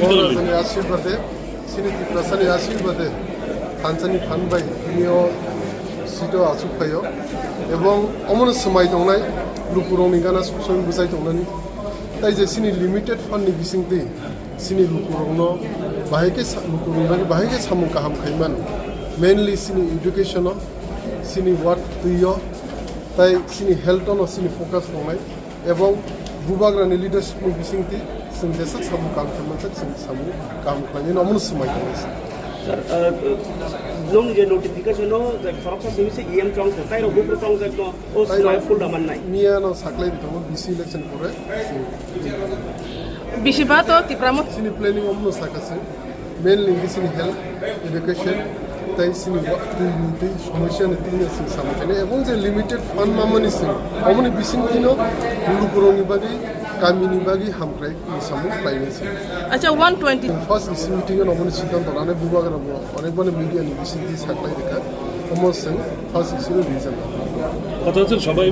Borajani Ashirwade, Siniti Prasani Ashirwade, Thansani Phanbai, Hinio Sito Asupayo, এবং অমন সময় দংনাই লুকুরংনি গানা সবসময় বুঝাই দংনানি তাই যে সিনি লিমিটেড ফান্ডनि बिसिंति सिनि लुकुरंनो बाहायके लुकुरंनि बाहायके सामुं गाहाम खायमान मेनलि सिनि एडुकेशन सिनि वार्ड तुयो ताई सिनि हेल्थ न सिनि फोकस दंनाय এবং बुबाग्रानि लिडारशिपनि बिसिंति जों जेसा सामुं गाहाम खायमान जों सामुं गाहाम खायनो अमन समय दंनाय Sir, nung je notification no, the corruption service EM chong, the tyro book chong that no, oh, so full the man night. Mia no saklay dito mo BC election kore. BC ba to Debbarma Sini planning omno sakase. Mainly sini health, education, tai sini trinity, সমস্যা নে তিন আছে সামনে এবং যে limited fund মামনি সিং অমনি বিসিং দিনো লুকুরনি বাগি কামিনি বাগি হামক্রাই সামু প্রাইভেসি আচ্ছা 120 ফার্স্ট ইসি মিটিং এ অমনি সিদ্ধান্ত নানে বুবাগরা অনেকবারে মিডিয়া নি বিসিং দি সাকলাই দেখা Amar Singh first EC reason কথা হচ্ছে সবাই